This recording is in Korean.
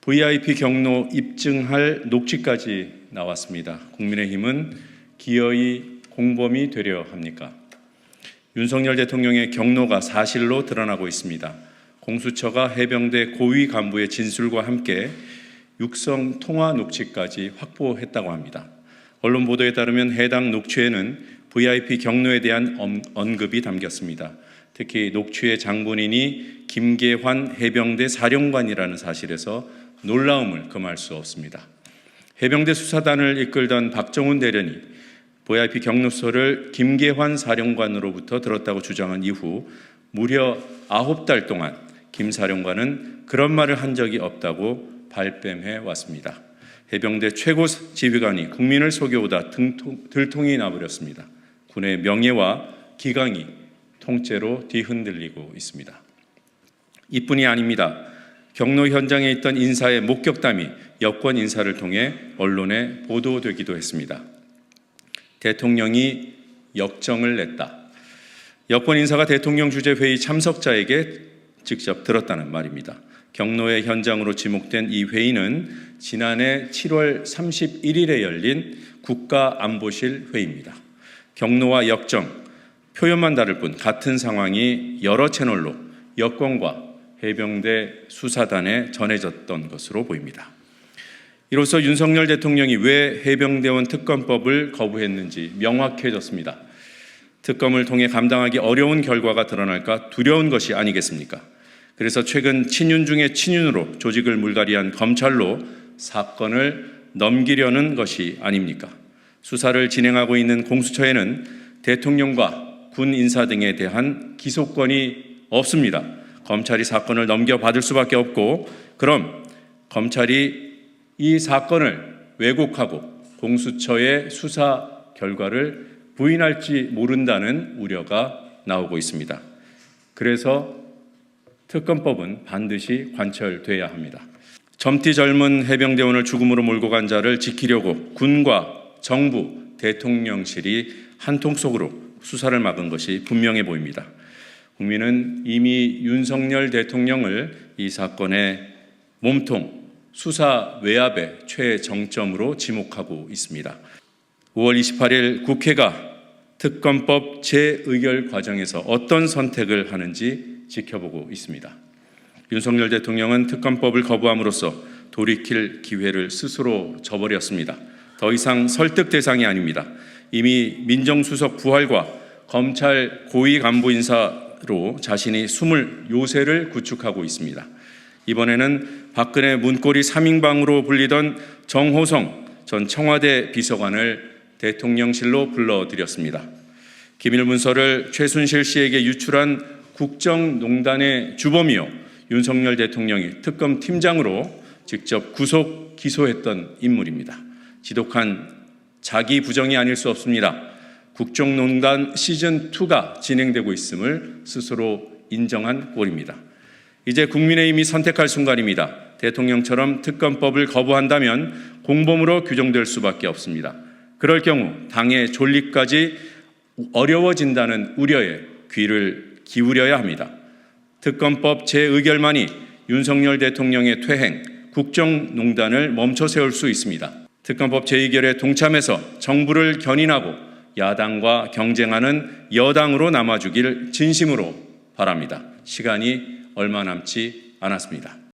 VIP 경로 입증할 녹취까지 나왔습니다. 국민의힘은 기어이 공범이 되려 합니까? 윤석열 대통령의 경로가 사실로 드러나고 있습니다. 공수처가 해병대 고위 간부의 진술과 함께 육성 통화 녹취까지 확보했다고 합니다. 언론 보도에 따르면 해당 녹취에는 VIP 경로에 대한 언급이 담겼습니다. 특히 녹취의 장본인이 김계환 해병대 사령관이라는 사실에서 놀라움을 금할 수 없습니다. 해병대 수사단을 이끌던 박정훈 대령이 VIP 경로서를 김계환 사령관으로부터 들었다고 주장한 이후 무려 9달 동안 김 사령관은 그런 말을 한 적이 없다고 발뺌해 왔습니다. 해병대 최고 지휘관이 국민을 속여오다 들통이 나버렸습니다. 군의 명예와 기강이 통째로 뒤흔들리고 있습니다. 이뿐이 아닙니다. 경로 현장에 있던 인사의 목격담이 여권 인사를 통해 언론에 보도되기도 했습니다. 대통령이 역정을 냈다. 여권 인사가 대통령 주재 회의 참석자에게 직접 들었다는 말입니다. 경로의 현장으로 지목된 이 회의는 지난해 7월 31일에 열린 국가안보실 회의입니다. 경로와 역정, 표현만 다를 뿐 같은 상황이 여러 채널로 여권과 해병대 수사단에 전해졌던 것으로 보입니다. 이로써 윤석열 대통령이 왜 해병대원 특검법을 거부했는지 명확해졌습니다. 특검을 통해 감당하기 어려운 결과가 드러날까 두려운 것이 아니겠습니까? 그래서 최근 친윤 중에 친윤으로 조직을 물갈이한 검찰로 사건을 넘기려는 것이 아닙니까? 수사를 진행하고 있는 공수처에는 대통령과 군 인사 등에 대한 기소권이 없습니다. 검찰이 사건을 넘겨받을 수밖에 없고, 그럼 검찰이 이 사건을 왜곡하고 공수처의 수사 결과를 부인할지 모른다는 우려가 나오고 있습니다. 그래서 특검법은 반드시 관철돼야 합니다. 젊디 젊은 해병대원을 죽음으로 몰고 간 자를 지키려고 군과 정부, 대통령실이 한통속으로 수사를 막은 것이 분명해 보입니다. 국민은 이미 윤석열 대통령을 이 사건의 몸통, 수사 외압의 최정점으로 지목하고 있습니다. 5월 28일 국회가 특검법 재의결 과정에서 어떤 선택을 하는지 지켜보고 있습니다. 윤석열 대통령은 특검법을 거부함으로써 돌이킬 기회를 스스로 저버렸습니다. 더 이상 설득 대상이 아닙니다. 이미 민정수석 부활과 검찰 고위 간부 인사로 자신이 숨을 요새를 구축하고 있습니다. 이번에는 박근혜 문고리 3인방으로 불리던 정호성 전 청와대 비서관을 대통령실로 불러들였습니다. 기밀 문서를 최순실 씨에게 유출한 국정농단의 주범이요, 윤석열 대통령이 특검 팀장으로 직접 구속 기소했던 인물입니다. 지독한 자기 부정이 아닐 수 없습니다. 국정농단 시즌2가 진행되고 있음을 스스로 인정한 꼴입니다. 이제 국민의힘이 선택할 순간입니다. 대통령처럼 특검법을 거부한다면 공범으로 규정될 수밖에 없습니다. 그럴 경우 당의 존립까지 어려워진다는 우려에 귀를 기울여야 합니다. 특검법 재의결만이 윤석열 대통령의 퇴행, 국정농단을 멈춰 세울 수 있습니다. 특검법 재의결에 동참해서 정부를 견인하고 야당과 경쟁하는 여당으로 남아주길 진심으로 바랍니다. 시간이 얼마 남지 않았습니다.